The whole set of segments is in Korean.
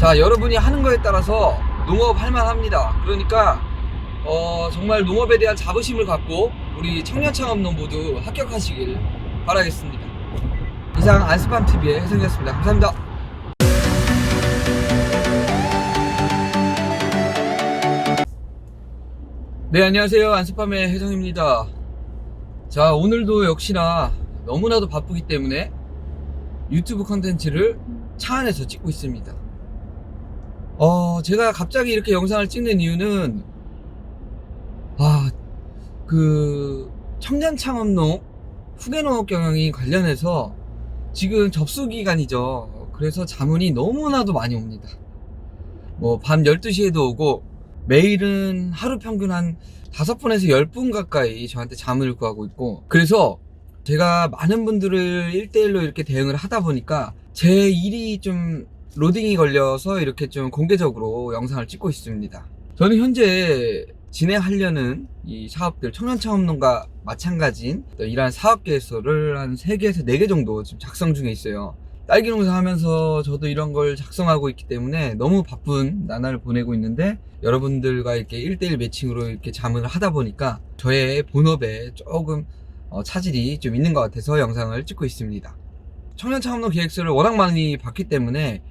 자, 여러분이 하는 거에 따라서 농업 할만합니다. 그러니까 정말 농업에 대한 자부심을 갖고 우리 청년창업농 모두 합격하시길 바라겠습니다. 이상 안스팜TV의 혜성이었습니다. 감사합니다. 네, 안녕하세요. 안스팜의 혜성입니다. 자, 오늘도 역시나 너무나도 바쁘기 때문에 유튜브 컨텐츠를 차 안에서 찍고 있습니다. 제가 갑자기 이렇게 영상을 찍는 이유는 청년창업농 후계농업 경영이 관련해서 지금 접수 기간이죠. 그래서 자문이 너무나도 많이 옵니다. 밤 12시에도 오고, 매일은 하루 평균 한 5분에서 10분 가까이 저한테 자문을 구하고 있고, 그래서 제가 많은 분들을 1대1로 이렇게 대응을 하다 보니까 제 일이 좀 로딩이 걸려서 이렇게 좀 공개적으로 영상을 찍고 있습니다. 저는 현재 진행하려는 이 사업들, 청년창업농과 마찬가지인 이러한 사업계획서를 한 3개에서 4개 정도 지금 작성 중에 있어요. 딸기 농사 하면서 저도 이런 걸 작성하고 있기 때문에 너무 바쁜 나날을 보내고 있는데, 여러분들과 이렇게 1대1 매칭으로 이렇게 자문을 하다 보니까 저의 본업에 조금 차질이 좀 있는 것 같아서 영상을 찍고 있습니다. 청년창업농 계획서를 워낙 많이 봤기 때문에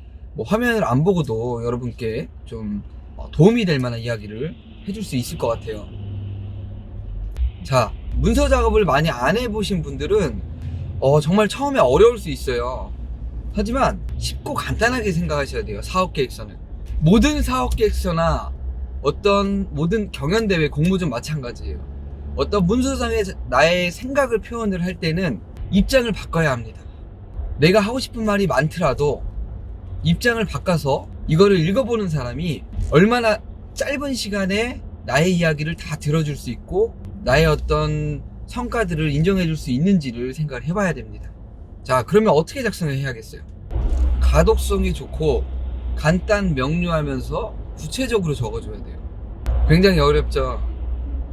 화면을 안 보고도 여러분께 좀 도움이 될 만한 이야기를 해줄 수 있을 것 같아요. 자, 문서 작업을 많이 안 해보신 분들은 정말 처음에 어려울 수 있어요. 하지만 쉽고 간단하게 생각하셔야 돼요. 사업계획서는 모든 사업계획서나 모든 경연대회 공모전 마찬가지예요. 어떤 문서상에 나의 생각을 표현을 할 때는 입장을 바꿔야 합니다. 내가 하고 싶은 말이 많더라도 입장을 바꿔서 이거를 읽어보는 사람이 얼마나 짧은 시간에 나의 이야기를 다 들어줄 수 있고 나의 어떤 성과들을 인정해줄 수 있는지를 생각을 해봐야 됩니다. 자, 그러면 어떻게 작성을 해야겠어요? 가독성이 좋고 간단 명료하면서 구체적으로 적어줘야 돼요. 굉장히 어렵죠?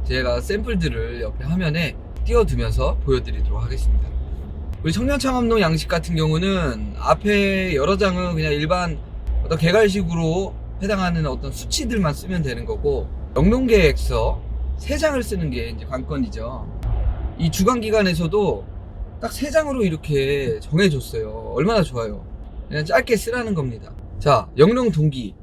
제가 샘플들을 옆에 화면에 띄워두면서 보여드리도록 하겠습니다. 우리 청년창업농 양식 같은 경우는 앞에 여러 장은 그냥 일반 어떤 개괄식으로 해당하는 어떤 수치들만 쓰면 되는 거고, 영농계획서 3장을 쓰는 게 이제 관건이죠. 이 주관기관에서도 딱 3장으로 이렇게 정해줬어요. 얼마나 좋아요. 그냥 짧게 쓰라는 겁니다. 자, 영농동기.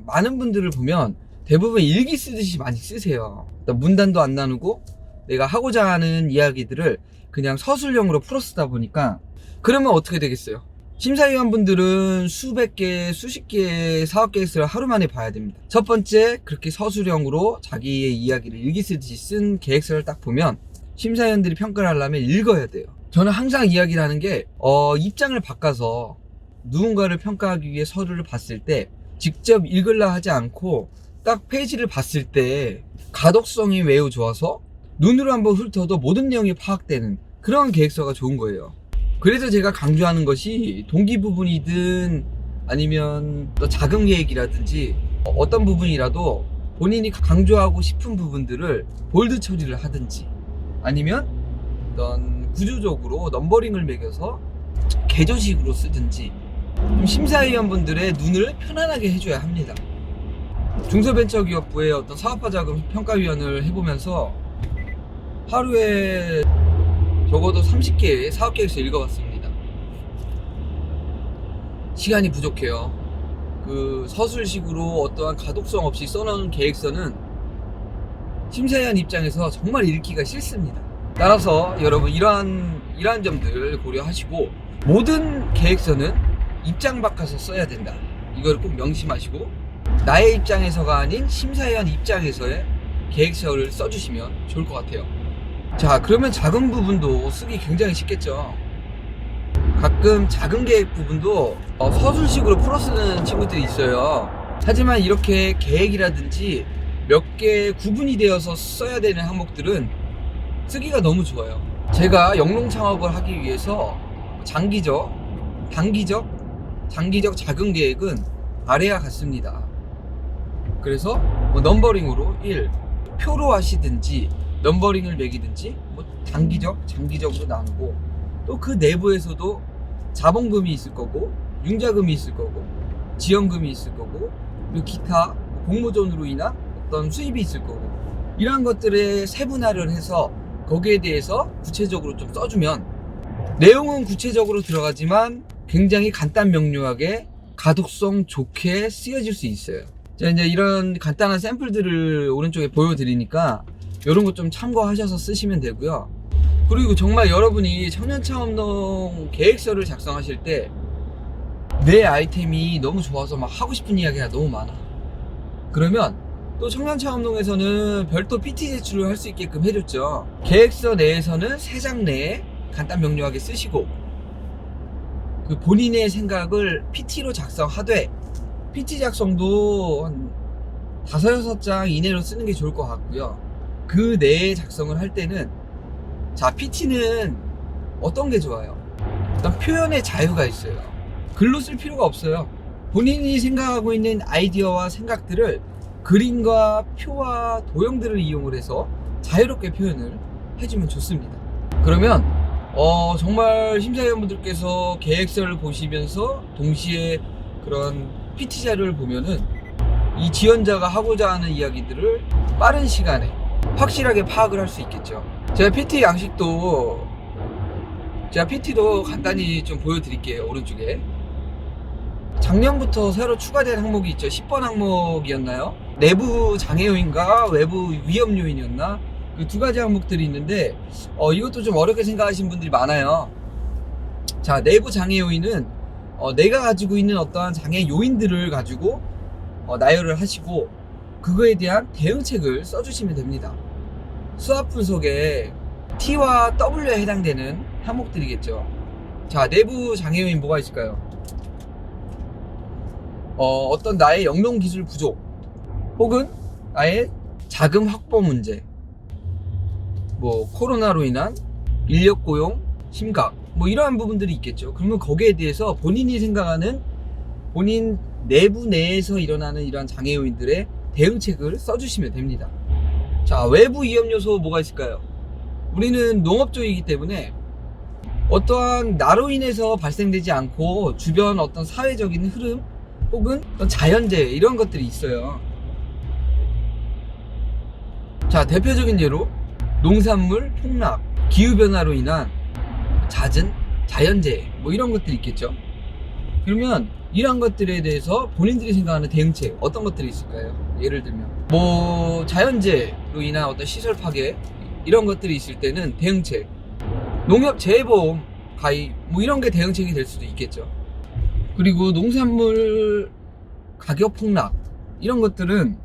많은 분들을 보면 대부분 일기 쓰듯이 많이 쓰세요. 문단도 안 나누고 내가 하고자 하는 이야기들을 그냥 서술형으로 풀어쓰다 보니까, 그러면 어떻게 되겠어요? 심사위원분들은 수백 개, 수십 개의 사업계획서를 하루 만에 봐야 됩니다. 첫 번째, 그렇게 서술형으로 자기의 이야기를 일기 쓰듯이 쓴 계획서를 딱 보면 심사위원들이 평가를 하려면 읽어야 돼요. 저는 항상 이야기를 하는 게 입장을 바꿔서 누군가를 평가하기 위해 서류를 봤을 때 직접 읽으려 하지 않고 딱 페이지를 봤을 때 가독성이 매우 좋아서 눈으로 한번 훑어도 모든 내용이 파악되는 그런 계획서가 좋은 거예요. 그래서 제가 강조하는 것이 동기 부분이든 아니면 또 자금 계획이라든지 어떤 부분이라도 본인이 강조하고 싶은 부분들을 볼드 처리를 하든지, 아니면 어떤 구조적으로 넘버링을 매겨서 개조식으로 쓰든지 좀 심사위원분들의 눈을 편안하게 해줘야 합니다. 중소벤처기업부의 어떤 사업화자금 평가위원을 해보면서 하루에 적어도 30개의 사업계획서 읽어봤습니다. 시간이 부족해요. 그 서술식으로 어떠한 가독성 없이 써놓은 계획서는 심사위원 입장에서 정말 읽기가 싫습니다. 따라서 여러분 이러한 점들 고려하시고, 모든 계획서는 입장 바꿔서 써야 된다. 이걸 꼭 명심하시고, 나의 입장에서가 아닌 심사위원 입장에서의 계획서를 써주시면 좋을 것 같아요. 자, 그러면 작은 부분도 쓰기 굉장히 쉽겠죠. 가끔 작은 계획 부분도 서술식으로 풀어쓰는 친구들이 있어요. 하지만 이렇게 계획이라든지 몇 개 구분이 되어서 써야 되는 항목들은 쓰기가 너무 좋아요. 제가 영농 창업을 하기 위해서 장기적, 단기적, 장기적 작은 계획은 아래와 같습니다. 그래서 넘버링으로 1, 표로 하시든지 넘버링을 매기든지 단기적, 장기적으로 나누고, 또 그 내부에서도 자본금이 있을 거고 융자금이 있을 거고 지원금이 있을 거고, 그리고 기타 공모전으로 인한 어떤 수입이 있을 거고, 이러한 것들을 세분화를 해서 거기에 대해서 구체적으로 좀 써주면, 내용은 구체적으로 들어가지만 굉장히 간단 명료하게 가독성 좋게 쓰여질 수 있어요. 자, 이제 이런 간단한 샘플들을 오른쪽에 보여드리니까 이런 것 좀 참고하셔서 쓰시면 되고요. 그리고 정말 여러분이 청년창업농 계획서를 작성하실 때 내 아이템이 너무 좋아서 막 하고 싶은 이야기가 너무 많아. 그러면 또 청년창업농에서는 별도 PT 제출을 할 수 있게끔 해줬죠. 계획서 내에서는 3장 내에 간단 명료하게 쓰시고, 그 본인의 생각을 PT로 작성하되, PT 작성도 한 5-6장 이내로 쓰는 게 좋을 것 같고요. 그 내에 작성을 할 때는, 자, PT는 어떤 게 좋아요? 일단 표현의 자유가 있어요. 글로 쓸 필요가 없어요. 본인이 생각하고 있는 아이디어와 생각들을 그림과 표와 도형들을 이용을 해서 자유롭게 표현을 해주면 좋습니다. 그러면 정말 심사위원분들께서 계획서를 보시면서 동시에 그런 PT 자료를 보면은 이 지원자가 하고자 하는 이야기들을 빠른 시간에 확실하게 파악을 할 수 있겠죠. 제가 PT도 간단히 좀 보여드릴게요. 오른쪽에 작년부터 새로 추가된 항목이 있죠. 10번 항목이었나요? 내부 장애 요인과 외부 위험 요인이었나? 그 2가지 항목들이 있는데 이것도 좀 어렵게 생각하시는 분들이 많아요. 자, 내부 장애 요인은 내가 가지고 있는 어떠한 장애 요인들을 가지고 나열을 하시고 그거에 대한 대응책을 써주시면 됩니다. 수학 분석에 T와 W에 해당되는 항목들이겠죠. 자, 내부 장애 요인 뭐가 있을까요? 어떤 나의 영농 기술 부족, 혹은 나의 자금 확보 문제, 뭐 코로나로 인한 인력 고용 심각, 뭐 이러한 부분들이 있겠죠. 그러면 거기에 대해서 본인이 생각하는 본인 내부 내에서 일어나는 이러한 장애 요인들의 대응책을 써주시면 됩니다. 자, 외부 위험 요소 뭐가 있을까요? 우리는 농업종이기 때문에 어떠한 나로 인해서 발생되지 않고 주변 어떤 사회적인 흐름 혹은 어떤 자연재해 이런 것들이 있어요. 자, 대표적인 예로 농산물 폭락, 기후변화로 인한 잦은 자연재해 뭐 이런 것들이 있겠죠. 그러면 이런 것들에 대해서 본인들이 생각하는 대응책 어떤 것들이 있을까요? 예를 들면 뭐 자연재해로 인한 어떤 시설 파괴 이런 것들이 있을 때는 대응책, 농협 재해보험 가입 뭐 이런 게 대응책이 될 수도 있겠죠. 그리고 농산물 가격 폭락 이런 것들은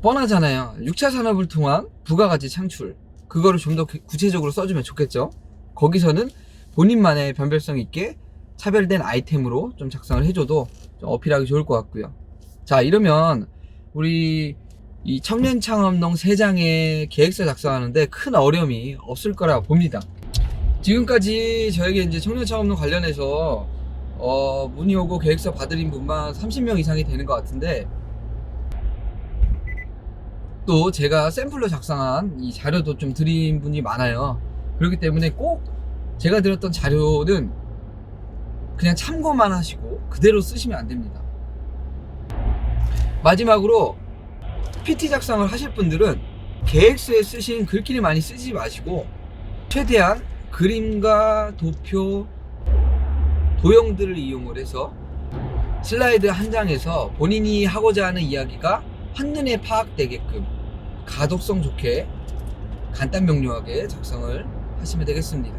뻔하잖아요. 6차 산업을 통한 부가가치 창출, 그거를 좀 더 구체적으로 써주면 좋겠죠. 거기서는 본인만의 변별성 있게 차별된 아이템으로 좀 작성을 해줘도 좀 어필하기 좋을 것 같고요. 자, 이러면 우리 이 청년창업농 3장의 계획서 작성하는데 큰 어려움이 없을 거라 봅니다. 지금까지 저에게 이제 청년창업농 관련해서 문의 오고 계획서 받으신 분만 30명 이상이 되는 것 같은데, 또 제가 샘플로 작성한 이 자료도 좀 드린 분이 많아요. 그렇기 때문에 꼭 제가 드렸던 자료는 그냥 참고만 하시고 그대로 쓰시면 안 됩니다. 마지막으로 PT 작성을 하실 분들은 계획서에 쓰신 글귀를 많이 쓰지 마시고 최대한 그림과 도표, 도형들을 이용을 해서 슬라이드 한 장에서 본인이 하고자 하는 이야기가 한눈에 파악되게끔 가독성 좋게 간단 명료하게 작성을 하시면 되겠습니다.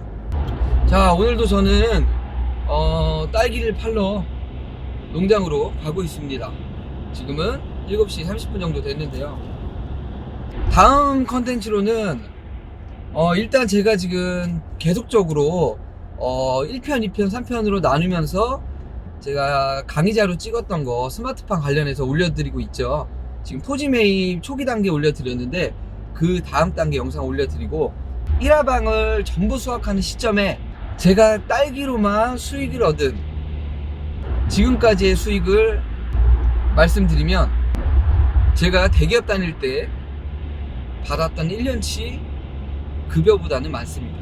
자, 오늘도 저는 딸기를 팔러 농장으로 가고 있습니다. 지금은 7시 30분 정도 됐는데요. 다음 컨텐츠로는 일단 제가 지금 계속적으로 1편, 2편, 3편으로 나누면서 제가 강의자로 찍었던 거 스마트팜 관련해서 올려드리고 있죠. 지금 토지 매입 초기 단계 올려드렸는데 그 다음 단계 영상 올려드리고 1화방을 전부 수확하는 시점에 제가 딸기로만 수익을 얻은 지금까지의 수익을 말씀드리면 제가 대기업 다닐 때 받았던 1년치 급여보다는 많습니다.